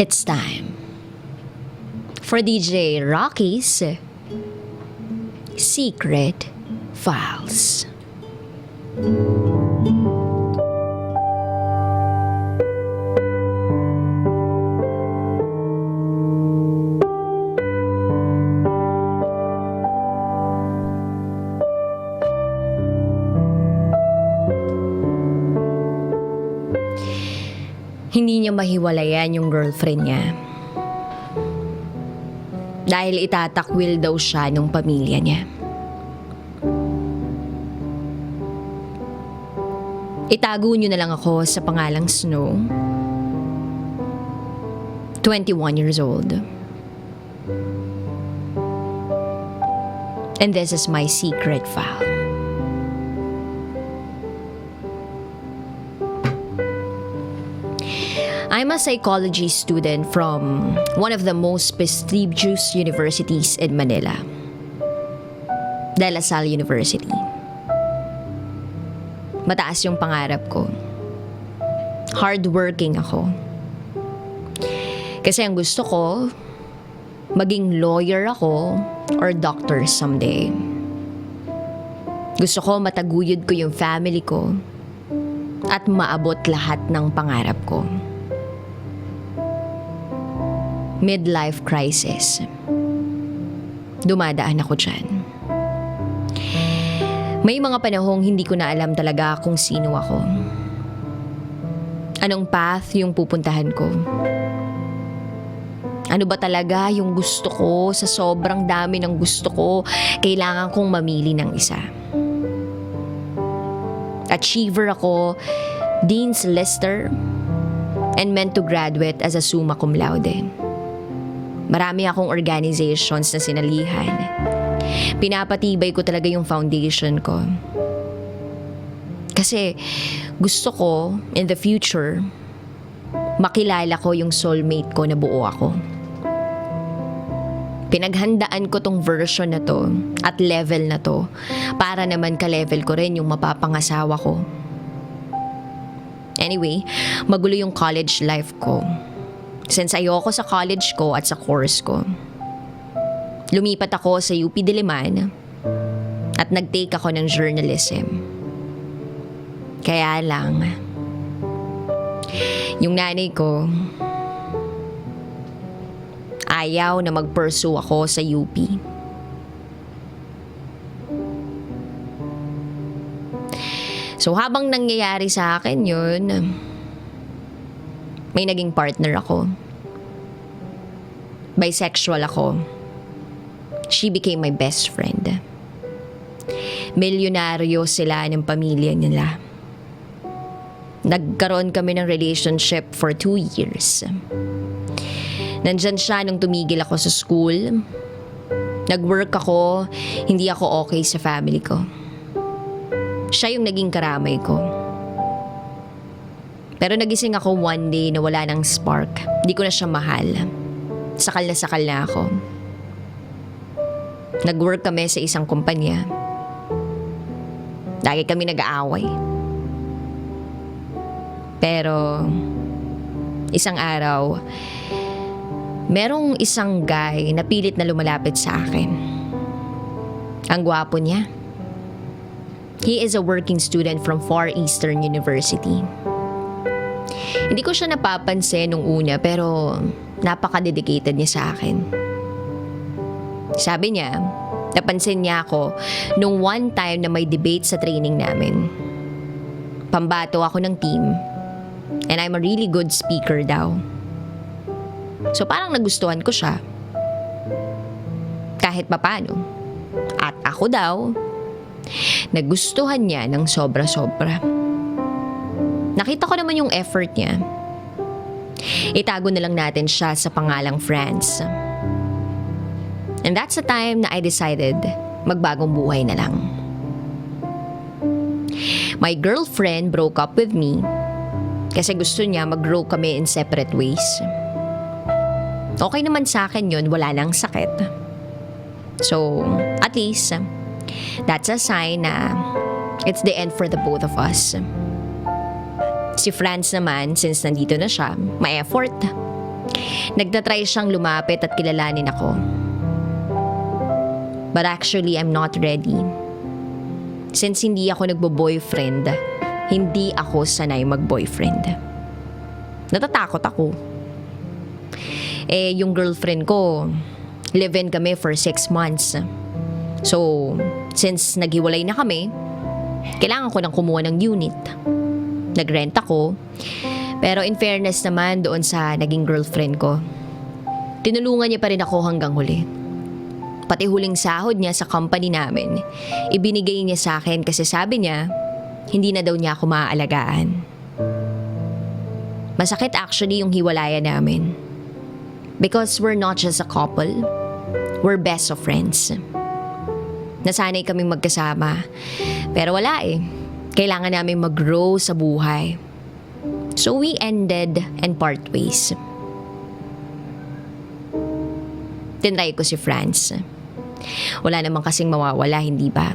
It's time for DJ Raqi's Secret Files. Hindi niya mahiwalayan yung girlfriend niya. Dahil itatakwil daw siya ng pamilya niya. Itago niyo na lang ako sa pangalang Snow. 21 years old. And this is my secret file. I'm a psychology student from one of the most prestigious universities in Manila, De La Salle University. Mataas yung pangarap ko. Hardworking ako. Kasi ang gusto ko, maging lawyer ako or doctor someday. Gusto ko mataguyod ko yung family ko at maabot lahat ng pangarap ko. Midlife crisis. Dumadaan ako dyan. May mga panahong hindi ko na alam talaga kung sino ako. Anong path yung pupuntahan ko? Ano ba talaga yung gusto ko? Sa sobrang dami ng gusto ko, kailangan kong mamili ng isa. Achiever ako, Dean's Lister, and meant to graduate as a summa cum laude. Marami akong organizations na sinalihan. Pinapatibay ko talaga yung foundation ko. Kasi gusto ko, in the future, makilala ko yung soulmate ko na buo ako. Pinaghandaan ko tong version na to at level na to para naman ka-level ko rin yung mapapangasawa ko. Anyway, magulo yung college life ko. Since ayoko sa college ko at sa course ko. Lumipat ako sa UP Diliman at nag-take ako ng journalism. Kaya lang, yung nanay ko, ayaw na mag-pursue ako sa UP. So habang nangyayari sa akin yun, may naging partner ako. Bisexual ako. She became my best friend. Milyonaryo sila ng pamilya nila. Nagkaroon kami ng relationship for 2 years. Nandyan siya nung tumigil ako sa school. Nag-work ako, hindi ako okay sa family ko. Siya yung naging karamay ko. Pero nagising ako one day na wala ng spark. Hindi ko na siya mahal. Sakal na ako. Nag-work kami sa isang kumpanya. Lagi kami nag-aaway. Pero isang araw, merong isang guy na pilit na lumalapit sa akin. Ang gwapo niya. He is a working student from Far Eastern University. Hindi ko siya napapansin nung una pero napaka-dedicated niya sa akin. Sabi niya, napansin niya ako nung one time na may debate sa training namin. Pambato ako ng team and I'm a really good speaker daw. So parang nagustuhan ko siya. Kahit papano. At ako daw, nagustuhan niya ng sobra-sobra. Nakita ko naman yung effort niya. Itago na lang natin siya sa pangalang France. And that's the time na I decided magbagong buhay na lang. My girlfriend broke up with me kasi gusto niya mag-grow kami in separate ways. Okay naman sa akin yun, wala nang sakit. So, at least, that's a sign na it's the end for the both of us. Si Franz naman, since nandito na siya, may effort. Nagtatry siyang lumapit at kilalanin ako. But actually, I'm not ready. Since hindi ako nagbo-boyfriend, hindi ako sanay mag-boyfriend. Natatakot ako. Yung girlfriend ko, live-in kami for 6 months. So, since naghiwalay na kami, kailangan ko nang kumuha ng unit. Nag-rent ako. Pero in fairness naman doon sa naging girlfriend ko, tinulungan niya pa rin ako hanggang huli. Pati huling sahod niya sa company namin, ibinigay niya sa akin kasi sabi niya, hindi na daw niya ako maaalagaan. Masakit actually yung hiwalayan namin. Because we're not just a couple, we're best of friends. Nasanay kaming magkasama, pero wala Kailangan namin mag-grow sa buhay. So we ended and part ways. Tinry ko si Franz. Wala namang kasing mawawala, hindi ba?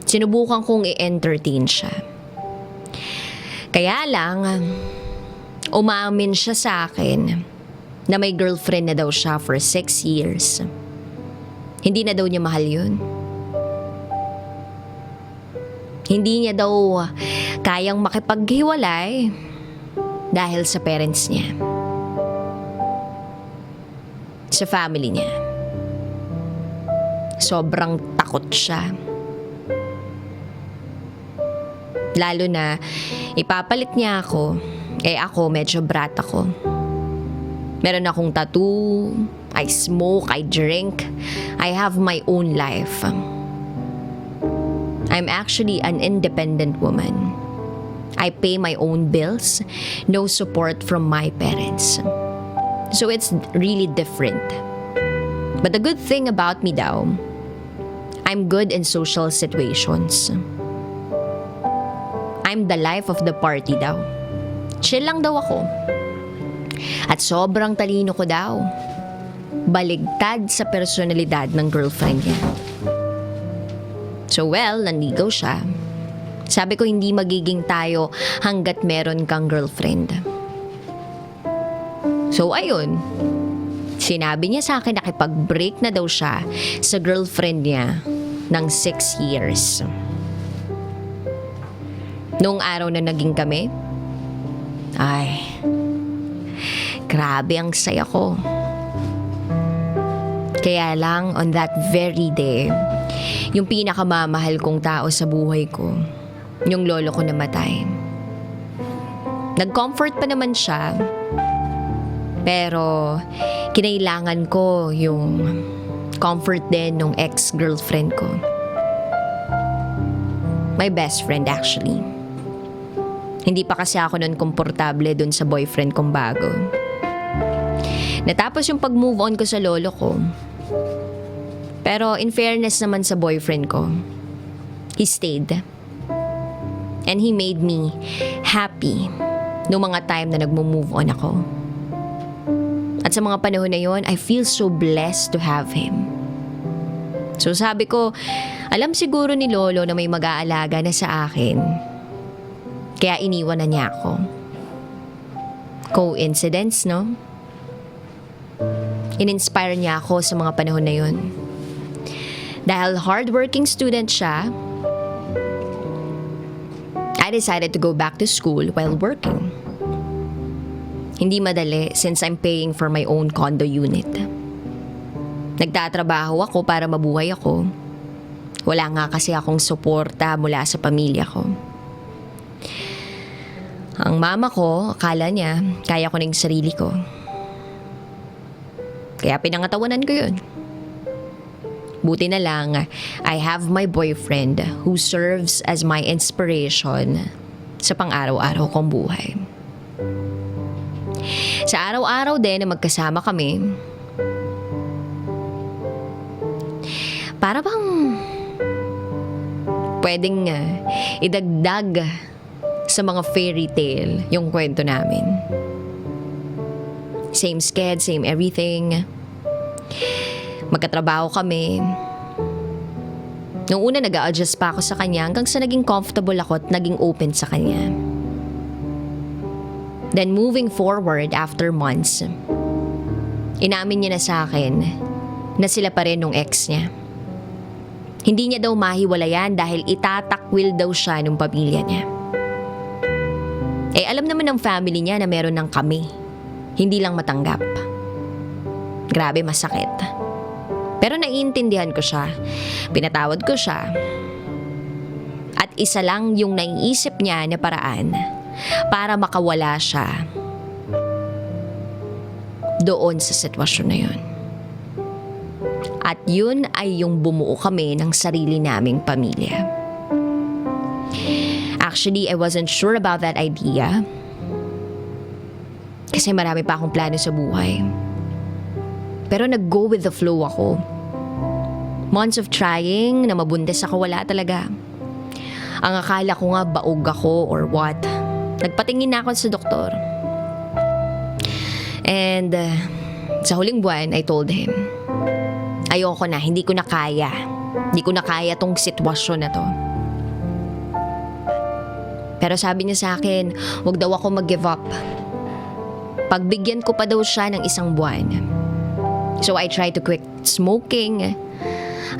Sinubukan kong i-entertain siya. Kaya lang, umamin siya sa akin na may girlfriend na daw siya for 6 years. Hindi na daw niya mahal yun. Hindi niya daw kayang makipaghiwalay dahil sa parents niya. Sa family niya. Sobrang takot siya. Lalo na ipapalit niya ako. Ako medyo brat ako. Meron akong tattoo, I smoke, I drink, I have my own life. I'm actually an independent woman. I pay my own bills, no support from my parents. So it's really different. But the good thing about me daw, I'm good in social situations. I'm the life of the party daw. Chill lang daw ako. At sobrang talino ko daw. Baligtad sa personalidad ng girlfriend niya. So nanligaw siya. Sabi ko hindi magiging tayo hanggat meron kang girlfriend. So ayun, sinabi niya sa akin na nakipag-break na daw siya sa girlfriend niya ng 6 years. Noong araw na naging kami, grabe ang saya ko. Kaya lang, on that very day, yung pinakamamahal kong tao sa buhay ko, yung lolo ko namatay. Nag-comfort pa naman siya, pero kinailangan ko yung comfort din ng ex-girlfriend ko. My best friend actually. Hindi pa kasi ako nun komportable dun sa boyfriend kong bago. Natapos yung pag-move on ko sa lolo ko. Pero in fairness naman sa boyfriend ko, he stayed. And he made me happy noong mga time na nagmo-move on ako. At sa mga panahon na yon, I feel so blessed to have him. So sabi ko, alam siguro ni lolo na may mag-aalaga na sa akin. Kaya iniwan na niya ako. Coincidence, no? In-inspire niya ako sa mga panahon na yun. Dahil hardworking student siya, I decided to go back to school while working. Hindi madali since I'm paying for my own condo unit. Nagtatrabaho ako para mabuhay ako. Wala nga kasi akong suporta mula sa pamilya ko. Ang mama ko, akala niya, kaya ko na yung sarili ko. Kaya pinangatawanan ko yun. Buti na lang, I have my boyfriend who serves as my inspiration sa pang-araw-araw kong buhay. Sa araw-araw din na magkasama kami, para bang pwedeng idagdag sa mga fairy tale yung kwento namin. Same sked, same everything. Magkatrabaho kami. Noong una nag-a-adjust pa ako sa kanya hanggang sa naging comfortable ako at naging open sa kanya. Then moving forward after months, Inamin niya na sa akin na sila pa rin nung ex niya. Hindi niya daw mahiwalayan dahil itatakwil daw siya nung pamilya niya. Alam naman ng family niya na meron ng kami. Hindi lang matanggap. Grabe, masakit. Pero naiintindihan ko siya. Pinatawad ko siya. At isa lang yung naiisip niya na paraan para makawala siya doon sa sitwasyon na yun. At yun ay yung bumuo kami ng sarili naming pamilya. Actually, I wasn't sure about that idea. Kasi marami pa akong plano sa buhay. Pero nag-go with the flow ako. Months of trying na mabuntis ako, wala talaga. Ang akala ko nga baog ako or what. Nagpatingin na ako sa doktor. And sa huling buwan, I told him, ayoko na, hindi ko na kaya. Hindi ko na kaya tong sitwasyon na to. Pero sabi niya sa akin, wag daw ako mag-give up. Pagbigyan ko pa daw siya ng 1 buwan. So I tried to quit smoking.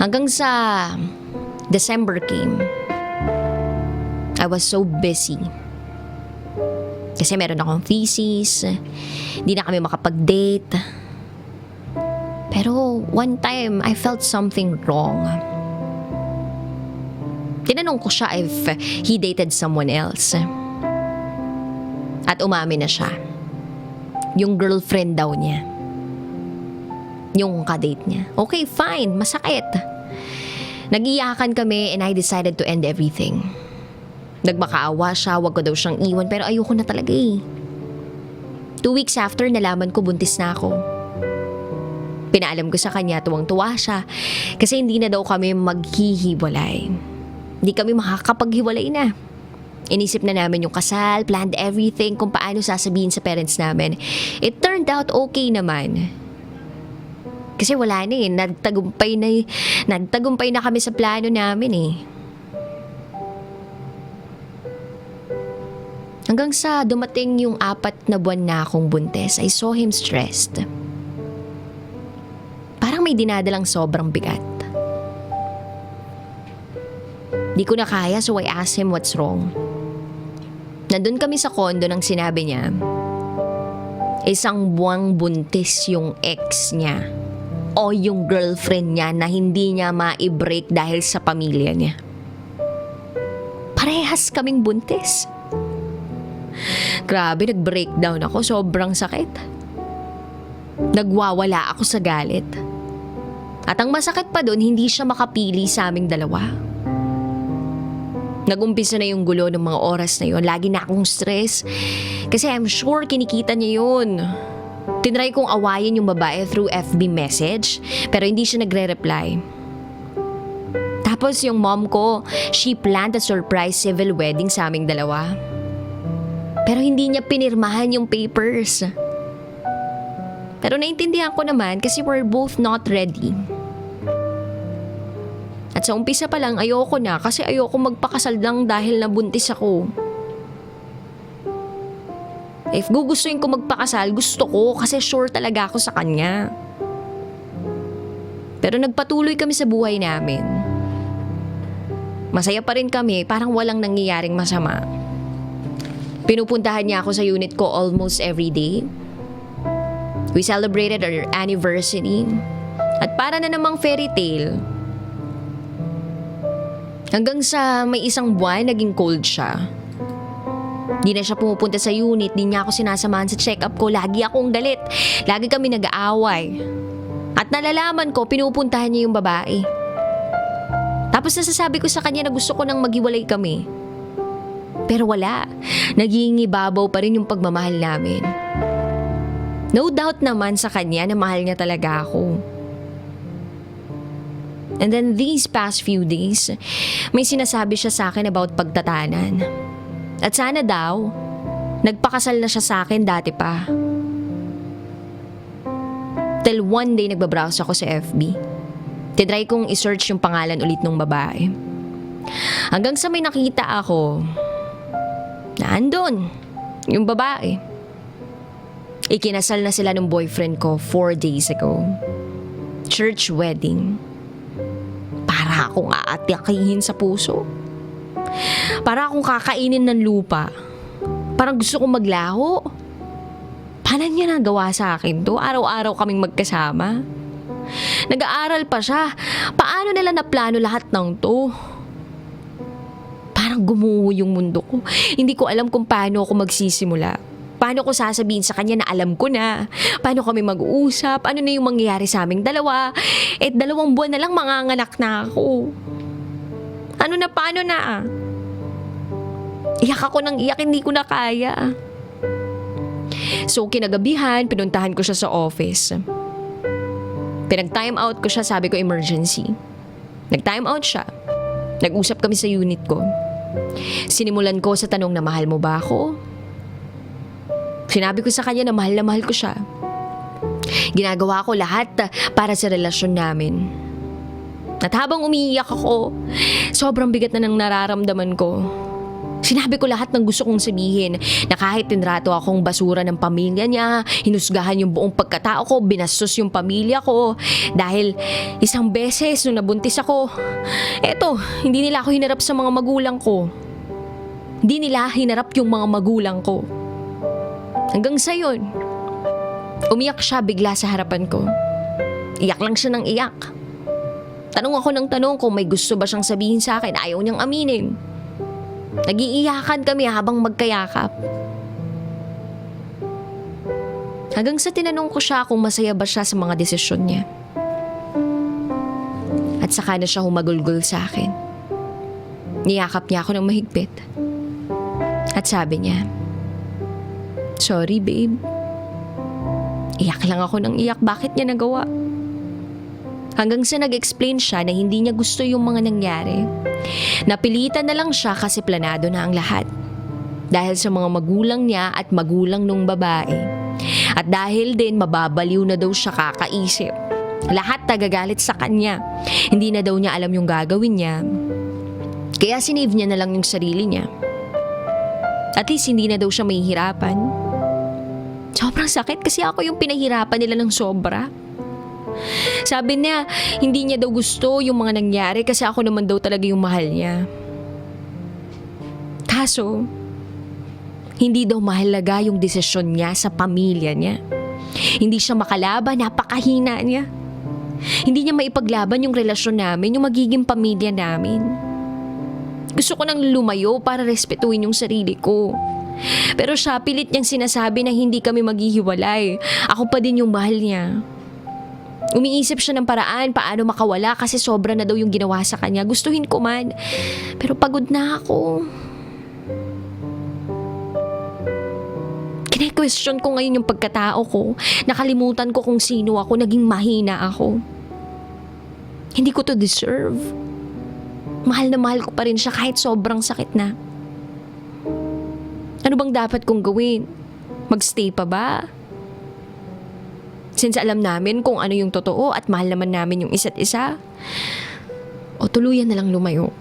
Hanggang sa December came. I was so busy. Kasi meron akong thesis. Hindi na kami makapag-date. Pero one time, I felt something wrong. Tinanong ko siya if he dated someone else. At umamin na siya. Yung girlfriend daw niya. Yung kadate niya. Okay, fine. Masakit. Nag-iyakan kami and I decided to end everything. Nagmakaawa siya, wag ko daw siyang iwan, pero ayoko na talaga eh. 2 weeks after, nalaman ko buntis na ako. Pinaalam ko sa kanya, tuwang-tuwa siya, kasi hindi na daw kami maghihiwalay. Hindi kami makakapaghiwalay na. Inisip na namin yung kasal, planned everything, kung paano sasabihin sa parents namin. It turned out okay naman. Kasi wala na eh, nagtagumpay na kami sa plano namin eh. Hanggang sa dumating yung 4 na buwan na akong buntis, I saw him stressed. Parang may dinadalang sobrang bigat. Di ko na kaya, so I asked him what's wrong. Nandun kami sa kondo nang sinabi niya, 1 buwang buntis yung ex niya o yung girlfriend niya na hindi niya ma-break dahil sa pamilya niya. Parehas kaming buntis. Grabe, nag-breakdown ako. Sobrang sakit. Nagwawala ako sa galit. At ang masakit pa doon, hindi siya makapili sa aming dalawa. Nag-umpisa na yung gulo ng mga oras na yun. Lagi na akong stress. Kasi I'm sure kinikita niya yun. Tinry kong awayin yung babae through FB message, pero hindi siya nagre-reply. Tapos yung mom ko, she planned a surprise civil wedding sa aming dalawa. Pero hindi niya pinirmahan yung papers. Pero naintindihan ko naman kasi we're both not ready. At sa umpisa pa lang, ayoko na kasi ayoko magpakasal lang dahil nabuntis ako. If gugustuhin ko magpakasal, gusto ko kasi sure talaga ako sa kanya. Pero nagpatuloy kami sa buhay namin. Masaya pa rin kami, parang walang nangyayaring masama. Pinupuntahan niya ako sa unit ko almost every day. We celebrated our anniversary. At para na namang fairy tale. Hanggang sa may 1 buwan, naging cold siya. Di na siya pumupunta sa unit, di niya ako sinasamahan sa check-up ko. Lagi akong galit. Lagi kami nag-aaway. At nalalaman ko, pinupuntahan niya yung babae. Tapos nasasabi ko sa kanya na gusto ko nang maghiwalay kami. Pero wala. Nagingibabaw pa rin yung pagmamahal namin. No doubt naman sa kanya na mahal niya talaga ako. And then these past few days, may sinasabi siya sa akin about pagtatanan. At sana daw, nagpakasal na siya sa akin dati pa. Till one day nagbabrowse ako sa FB. Tinry kong i-search yung pangalan ulit ng babae. Hanggang sa may nakita ako, na andun, yung babae. Ikinasal na sila ng boyfriend ko 4 days ago. Church wedding. Para akong aatikihin sa puso. Para akong kakainin ng lupa. Parang gusto kong maglaho. Paano niya nagawa sa akin to? Araw-araw kaming magkasama. Nag-aaral pa siya. Paano nila naplano lahat ng to? Parang gumuho yung mundo ko. Hindi ko alam kung paano ako magsisimula. Paano ko sasabihin sa kanya na alam ko na? Paano kami mag-uusap? Ano na yung mangyayari sa aming dalawa? 2 buwan na lang manganganak na ako. Ano na, paano na? Iyak ako ng iyak, hindi ko na kaya. So kinagabihan, pinuntahan ko siya sa office. Pinag-time out ko siya, sabi ko emergency. Nag-time out siya. Nag-usap kami sa unit ko. Sinimulan ko sa tanong na mahal mo ba ako? Sinabi ko sa kanya na mahal ko siya. Ginagawa ko lahat para sa relasyon namin. At habang umiiyak ako, sobrang bigat na ng nararamdaman ko. Sinabi ko lahat ng gusto kong sabihin, na kahit tinrato akong basura ng pamilya niya, hinusgahan yung buong pagkatao ko, binastos yung pamilya ko. Dahil isang beses nung nabuntis ako, hindi nila ako hinarap sa mga magulang ko. Hindi nila hinarap yung mga magulang ko. Hanggang sa yun, umiyak siya bigla sa harapan ko. Iyak lang siya ng iyak. Tanong ako ng tanong kung may gusto ba siyang sabihin sa akin, ayaw niyang aminin. Nag-iiyakan kami habang magkayakap. Hanggang sa tinanong ko siya kung masaya ba siya sa mga desisyon niya. At saka na siya humagulgol sa akin. Niyakap niya ako ng mahigpit. At sabi niya, "Sorry, babe. Iyak lang ako ng iyak. Bakit niya nagawa?" Hanggang sa nag-explain siya na hindi niya gusto yung mga nangyari. Napilitan na lang siya kasi planado na ang lahat. Dahil sa mga magulang niya at magulang nung babae. At dahil din mababaliw na daw siya kakaisip. Lahat tagagalit sa kanya. Hindi na daw niya alam yung gagawin niya. Kaya sinave niya na lang yung sarili niya. At least hindi na daw siya mahihirapan. Sobrang sakit kasi ako yung pinahirapan nila ng sobra. Sabi niya, hindi niya daw gusto yung mga nangyari kasi ako naman daw talaga yung mahal niya. Kaso, hindi daw mahalaga yung desisyon niya sa pamilya niya. Hindi siya makalaban, napakahina niya. Hindi niya maipaglaban yung relasyon namin, yung magiging pamilya namin. Gusto ko nang lumayo para respetuhin yung sarili ko. Pero siya, pilit niyang sinasabi na hindi kami maghihiwalay. Ako pa din yung mahal niya. Umiisip siya ng paraan paano makawala kasi sobra na daw yung ginawa sa kanya. Gustuhin ko man, pero pagod na ako. Kine-question ko ngayon yung pagkatao ko. Nakalimutan ko kung sino ako, naging mahina ako. Hindi ko to deserve. Mahal na mahal ko pa rin siya kahit sobrang sakit na. Ano bang dapat kong gawin? Magstay pa ba? Since alam namin kung ano yung totoo at mahal naman namin yung isa't isa, o tuluyan na lang lumayo.